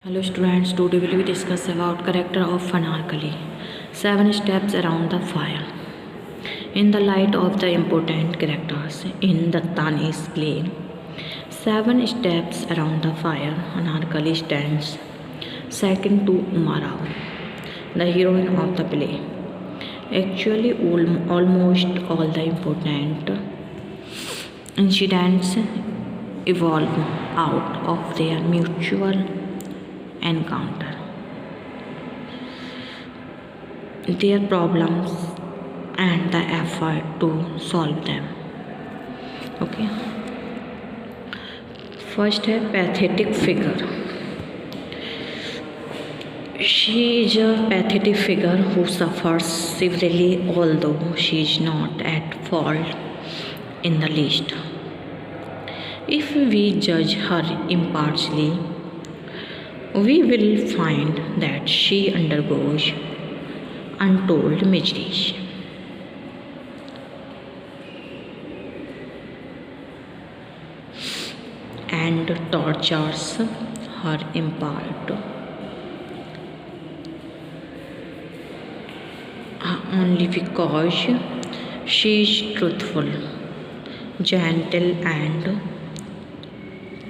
Hello students, today we will discuss about character of Anarkali. 7 steps around the fire. In the light of the important characters in the Tani's play, 7 steps around the fire, Anarkali stands second to Umarao, the heroine of the play. Actually, almost all the important incidents evolve out of their mutual encounter, their problems, and the effort to solve them. Okay. First है pathetic figure. She is a pathetic figure who suffers severely, although she is not at fault in the least. If we judge her impartially, we will find that she undergoes untold miseries. And tortures her in part only because she is truthful, gentle, and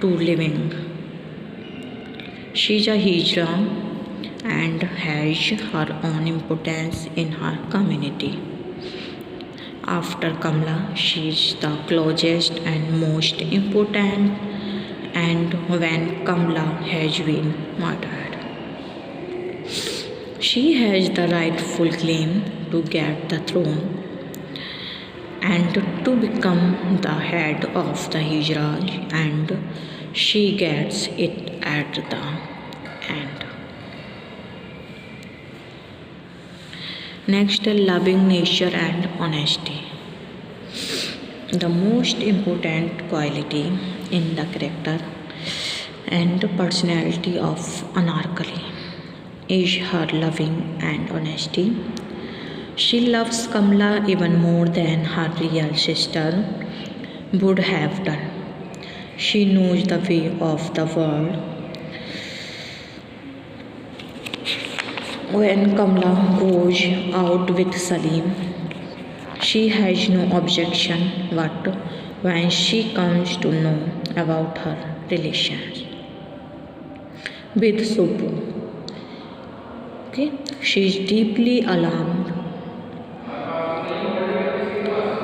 true living. She is a hijra and has her own importance in her community. After Kamla, she is the closest and most important, and when Kamla has been murdered, she has the rightful claim to get the throne and to become the head of the hijra, and she gets it at the end. Next, loving nature and honesty. The most important quality in the character and personality of Anarkali is her loving and honesty. She loves Kamla even more than her real sister would have done. She knows the way of the world. When Kamla goes out with Salim, she has no objection, but when she comes to know about her relations with Subbu, she is deeply alarmed,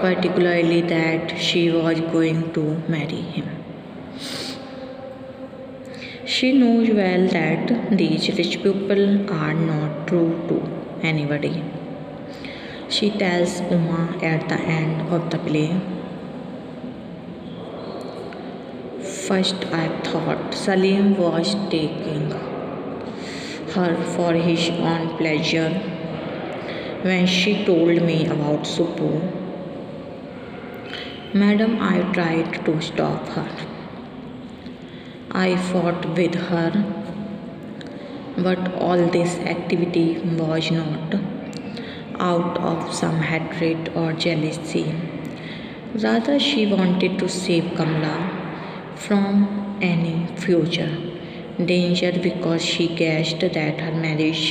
particularly that she was going to marry him. She knows well that these rich people are not true to anybody. She tells Uma at the end of the play, "First I thought Salim was taking her for his own pleasure. When she told me about Subbu, Madam, I tried to stop her. I fought with her, but all this activity was not out of some hatred or jealousy. Rather, she wanted to save Kamla from any future danger because she guessed that her marriage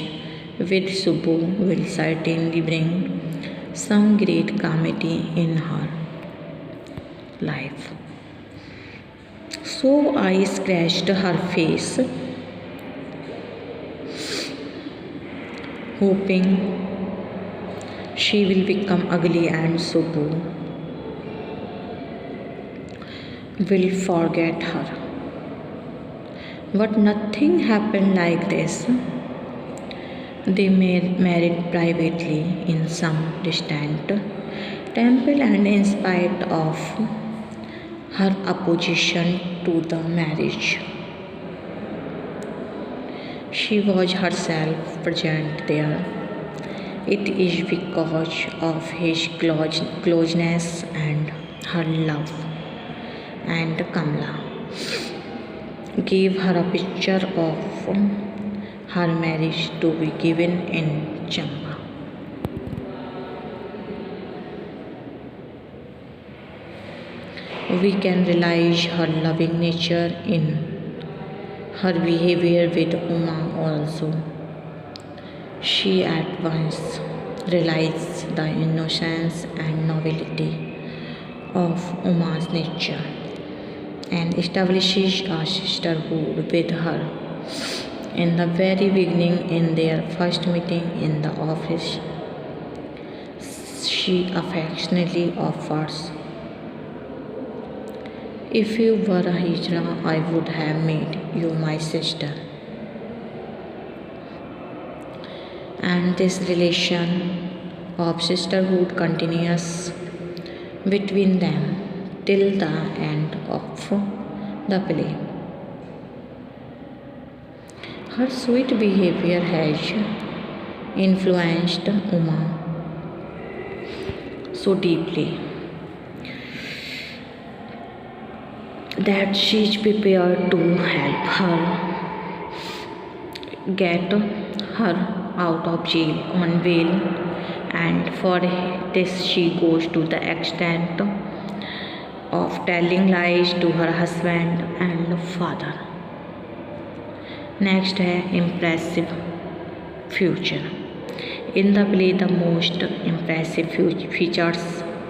with Subbu will certainly bring some great calamity in her life. So I scratched her face, hoping she will become ugly and Subbu will forget her. But nothing happened like this. They married privately in some distant temple, and in spite of her opposition to the marriage, she was herself present there. It is because of his closeness and her love, and Kamla gave her a picture of her marriage to be given in Chamba. We can realize her loving nature in her behavior with Uma also. She at once realized the innocence and nobility of Uma's nature and establishes a sisterhood with her. In the very beginning, in their first meeting in the office, she affectionately offers, "If you were a Hijra, I would have made you my sister." And this relation of sisterhood continues between them till the end of the play. Her sweet behavior has influenced Uma so deeply that she is prepared to help her get her out of jail on bail, and for this she goes to the extent of telling lies to her husband and father. Next है impressive future. In the play, the most impressive features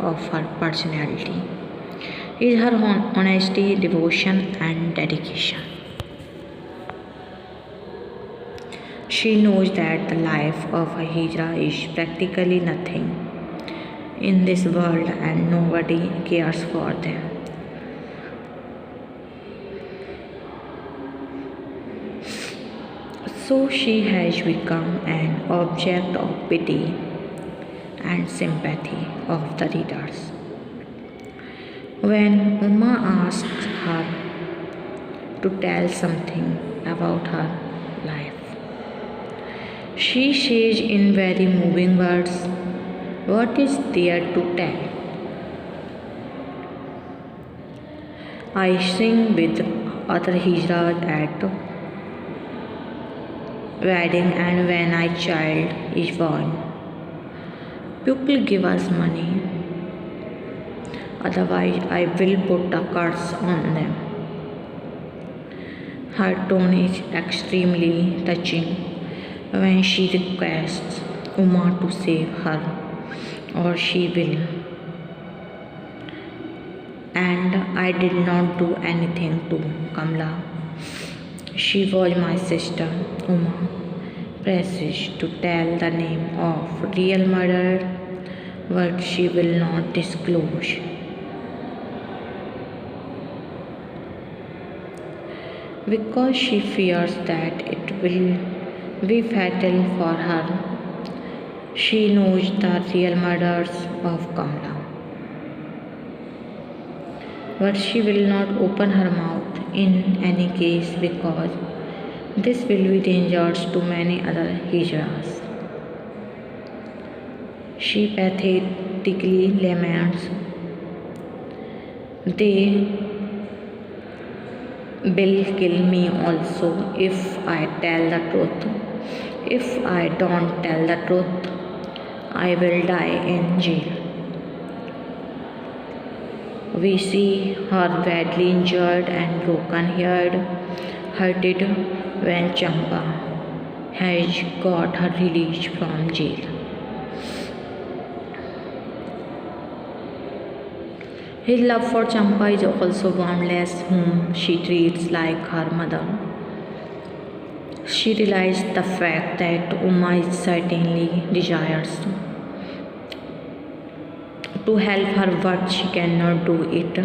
of her personality is her honesty, devotion, and dedication. She knows that the life of a Hijra is practically nothing in this world and nobody cares for them. So she has become an object of pity and sympathy of the readers. When Uma asks her to tell something about her life, she says in very moving words, "What is there to tell? I sing with other Hijras at wedding, and when a child is born, people give us money. Otherwise, I will put a curse on them." Her tone is extremely touching when she requests Uma to save her, or she will. "And I did not do anything to Kamla. She was my sister." Uma presses to tell the name of real murderer, but she will not disclose. Because she fears that it will be fatal for her. She knows the real murders of Kamla, but she will not open her mouth in any case because this will be dangerous to many other Hijras. She pathetically laments, "They will kill me also if I tell the truth. If I don't tell the truth, I will die in jail." We see her badly injured and broken-hearted when Champa has got her released from jail. His love for Champa is also boundless, whom she treats like her mother. She realizes the fact that Uma certainly desires to help her, but she cannot do it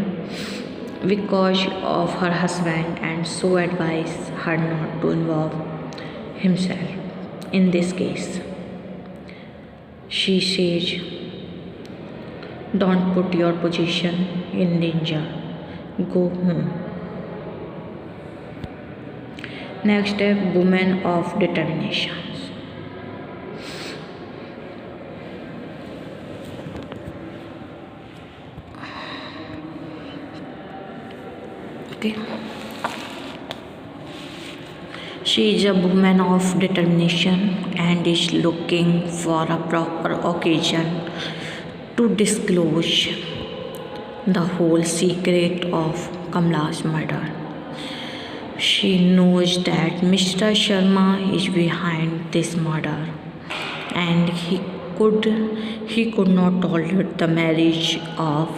because of her husband, and so advises her not to involve himself in this case. She says, "Don't put your position in danger. Go home." Next step, women of determination. Okay. She is a woman of determination and is looking for a proper occasion to disclose the whole secret of Kamla's murder. She knows that Mr. Sharma is behind this murder, and he could not tolerate the marriage of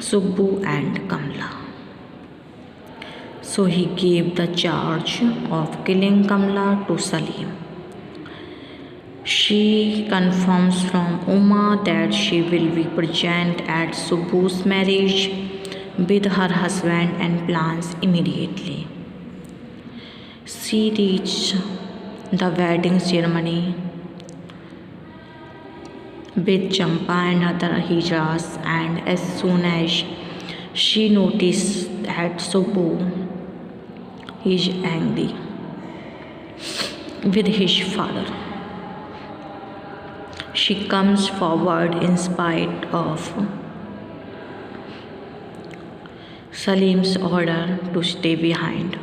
Subbu and Kamla. So he gave the charge of killing Kamla to Salim. She confirms from Uma that she will be present at Subbu's marriage with her husband and plans immediately. She reached the wedding ceremony with Champa and other Hijras, and as soon as she noticed that Subbu is angry with his father, she comes forward in spite of Salim's order to stay behind.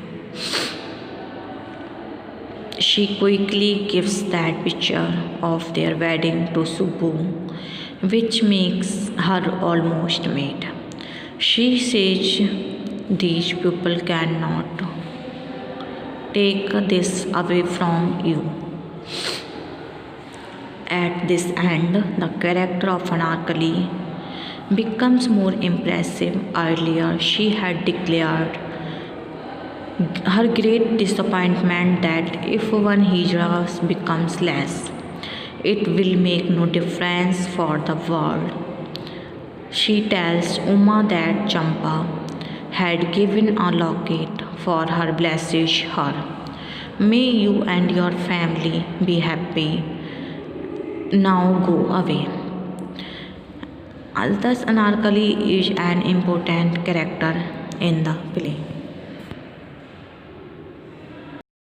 She quickly gives that picture of their wedding to Subbu, which makes her almost mad. She says these people cannot take this away from you. At this end, the character of Anarkali becomes more impressive. Earlier, she had declared her great disappointment that if one Hijra becomes less, it will make no difference for the world. She tells Uma that Champa had given a locket for her, blesses her. May you and your family be happy. Now go away. Thus, Anarkali is an important character in the play.